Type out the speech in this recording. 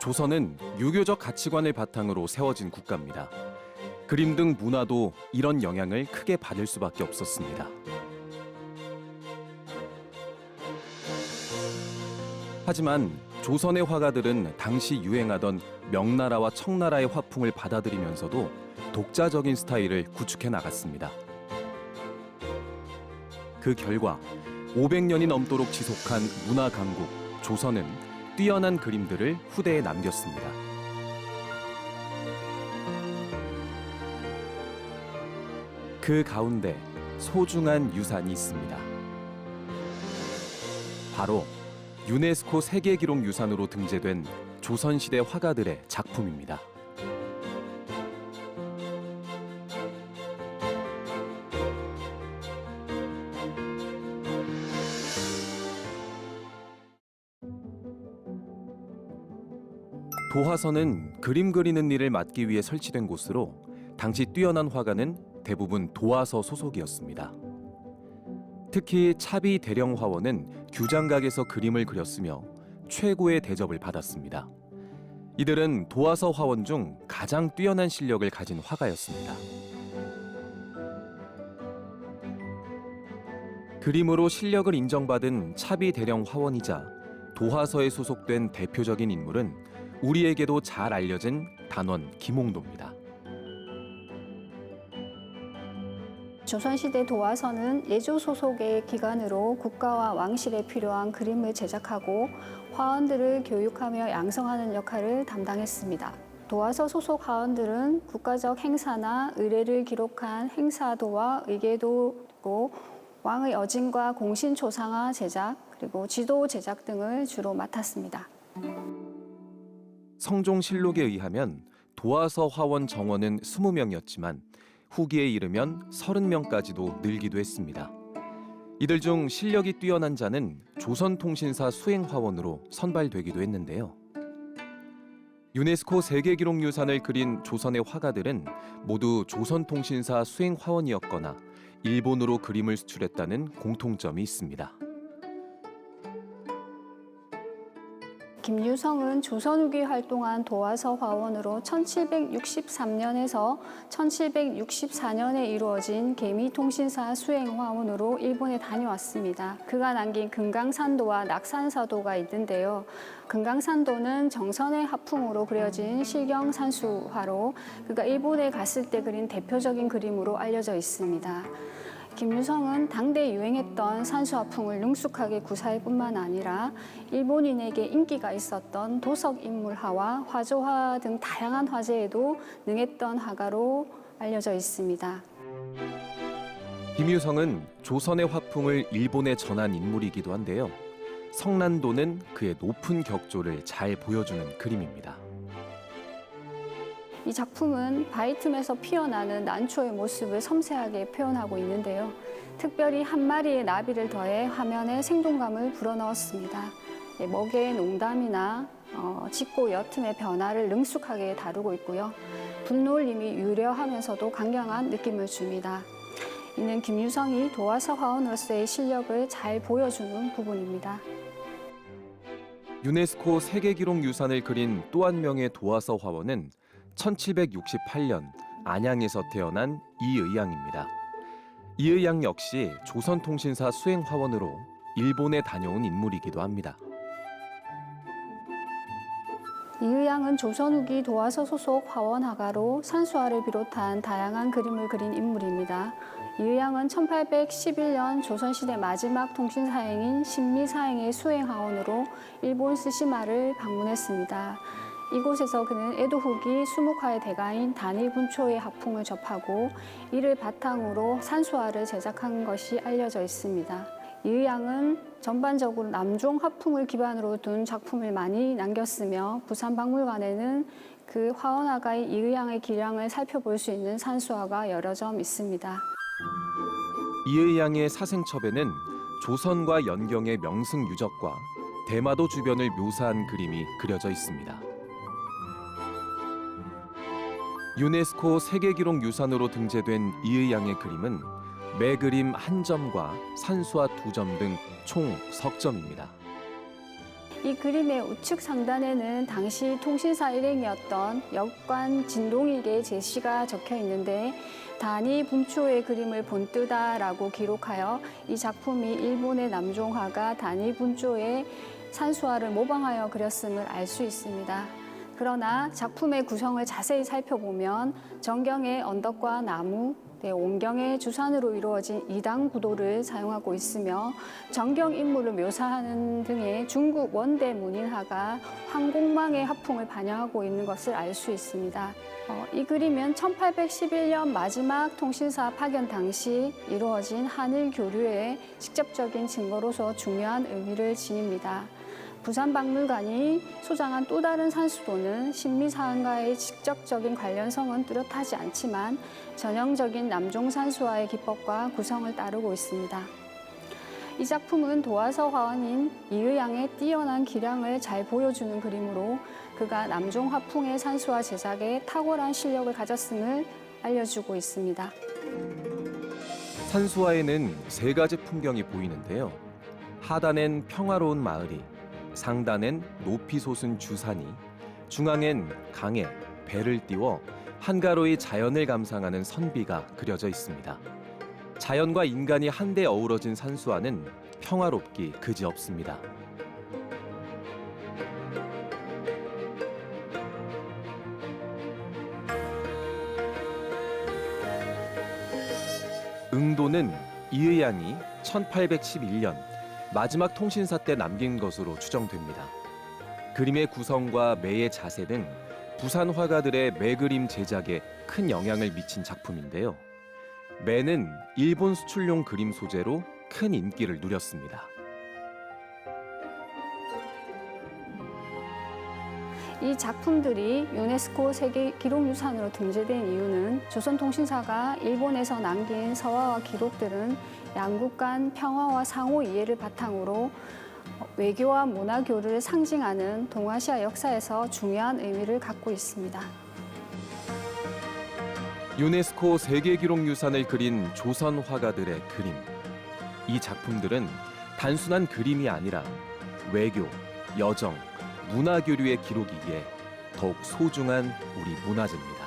조선은 유교적 가치관을 바탕으로 세워진 국가입니다. 그림 등 문화도 이런 영향을 크게 받을 수밖에 없었습니다. 하지만 조선의 화가들은 당시 유행하던 명나라와 청나라의 화풍을 받아들이면서도 독자적인 스타일을 구축해 나갔습니다. 그 결과 500년이 넘도록 지속한 문화 강국 조선은 뛰어난 그림들을 후대에 남겼습니다. 그 가운데 소중한 유산이 있습니다. 바로 유네스코 세계기록유산으로 등재된 조선시대 화가들의 작품입니다. 도화서는 그림 그리는 일을 맡기 위해 설치된 곳으로 당시 뛰어난 화가는 대부분 도화서 소속이었습니다. 특히 차비 대령 화원은 규장각에서 그림을 그렸으며 최고의 대접을 받았습니다. 이들은 도화서 화원 중 가장 뛰어난 실력을 가진 화가였습니다. 그림으로 실력을 인정받은 차비 대령 화원이자 도화서에 소속된 대표적인 인물은 우리에게도 잘 알려진 단원 김홍도입니다. 조선시대 도화서는 예조 소속의 기관으로 국가와 왕실에 필요한 그림을 제작하고 화원들을 교육하며 양성하는 역할을 담당했습니다. 도화서 소속 화원들은 국가적 행사나 의례를 기록한 행사도와 의계도고 왕의 어진과 공신초상화 제작, 그리고 지도 제작 등을 주로 맡았습니다. 성종실록에 의하면 도화서 화원 정원은 20명이었지만 후기에 이르면 30명까지도 늘기도 했습니다. 이들 중 실력이 뛰어난 자는 조선통신사 수행화원으로 선발되기도 했는데요. 유네스코 세계기록유산을 그린 조선의 화가들은 모두 조선통신사 수행화원이었거나 일본으로 그림을 수출했다는 공통점이 있습니다. 김유성은 조선 후기 활동한 도화서 화원으로 1763년에서 1764년에 이루어진 개미통신사 수행화원으로 일본에 다녀왔습니다. 그가 남긴 금강산도와 낙산사도가 있는데요. 금강산도는 정선의 화풍으로 그려진 실경산수화로 그가 일본에 갔을 때 그린 대표적인 그림으로 알려져 있습니다. 김유성은 당대 유행했던 산수화풍을 능숙하게 구사할 뿐만 아니라 일본인에게 인기가 있었던 도석인물화와 화조화 등 다양한 화제에도 능했던 화가로 알려져 있습니다. 김유성은 조선의 화풍을 일본에 전한 인물이기도 한데요. 성난도는 그의 높은 격조를 잘 보여주는 그림입니다. 이 작품은 바위 틈에서 피어나는 난초의 모습을 섬세하게 표현하고 있는데요. 특별히 한 마리의 나비를 더해 화면에 생동감을 불어넣었습니다. 먹이의 농담이나 짙고 옅음의 변화를 능숙하게 다루고 있고요. 분놀림이 유려하면서도 강경한 느낌을 줍니다. 이는 김유성이 도화서 화원으로서의 실력을 잘 보여주는 부분입니다. 유네스코 세계기록유산을 그린 또 한 명의 도화서 화원은 1768년 안양에서 태어난 이의양입니다. 이의양 역시 조선통신사 수행화원으로 일본에 다녀온 인물이기도 합니다. 이의양은 조선 후기 도화서 소속 화원 화가로 산수화를 비롯한 다양한 그림을 그린 인물입니다. 이의양은 1811년 조선시대 마지막 통신사행인 신미사행의 수행화원으로 일본 스시마를 방문했습니다. 이곳에서 그는 에도 후기 수묵화의 대가인 단일분초의 학풍을 접하고 이를 바탕으로 산수화를 제작한 것이 알려져 있습니다. 이의양은 전반적으로 남종 화풍을 기반으로 둔 작품을 많이 남겼으며 부산박물관에는 그 화원화가인 이의양의 기량을 살펴볼 수 있는 산수화가 여러 점 있습니다. 이의양의 사생첩에는 조선과 연경의 명승 유적과 대마도 주변을 묘사한 그림이 그려져 있습니다. 유네스코 세계기록유산으로 등재된 이의양의 그림은 매 그림 1점과 산수화 2점 등 총 석 점입니다. 이 그림의 우측 상단에는 당시 통신사 일행이었던 역관 진동익의 제시가 적혀 있는데 단위 분초의 그림을 본뜨다라고 기록하여 이 작품이 일본의 남종화가 단위 분초의 산수화를 모방하여 그렸음을 알 수 있습니다. 그러나 작품의 구성을 자세히 살펴보면 정경의 언덕과 나무, 옹경의 주산으로 이루어진 2단 구도를 사용하고 있으며 정경 인물을 묘사하는 등의 중국 원대 문인화가 황공망의 화풍을 반영하고 있는 것을 알 수 있습니다. 이 그림은 1811년 마지막 통신사 파견 당시 이루어진 한일 교류의 직접적인 증거로서 중요한 의미를 지닙니다. 부산박물관이 소장한 또 다른 산수도는 신미사항과의 직접적인 관련성은 뚜렷하지 않지만 전형적인 남종산수화의 기법과 구성을 따르고 있습니다. 이 작품은 도화서 화원인 이의양의 뛰어난 기량을 잘 보여주는 그림으로 그가 남종 화풍의 산수화 제작에 탁월한 실력을 가졌음을 알려주고 있습니다. 산수화에는 3가지 풍경이 보이는데요. 하단엔 평화로운 마을이, 상단엔 높이 솟은 주산이, 중앙엔 강에 배를 띄워 한가로이 자연을 감상하는 선비가 그려져 있습니다. 자연과 인간이 한데 어우러진 산수화는 평화롭기 그지없습니다. 응도는 이의양이 1811년 마지막 통신사 때 남긴 것으로 추정됩니다. 그림의 구성과 매의 자세는 부산 화가들의 매그림 제작에 큰 영향을 미친 작품인데요. 매는 일본 수출용 그림 소재로 큰 인기를 누렸습니다. 이 작품들이 유네스코 세계 기록유산으로 등재된 이유는 조선통신사가 일본에서 남긴 서화와 기록들은 양국 간 평화와 상호 이해를 바탕으로 외교와 문화 교류를 상징하는 동아시아 역사에서 중요한 의미를 갖고 있습니다. 유네스코 세계기록유산을 그린 조선 화가들의 그림. 이 작품들은 단순한 그림이 아니라 외교, 여정, 문화 교류의 기록이기에 더욱 소중한 우리 문화재입니다.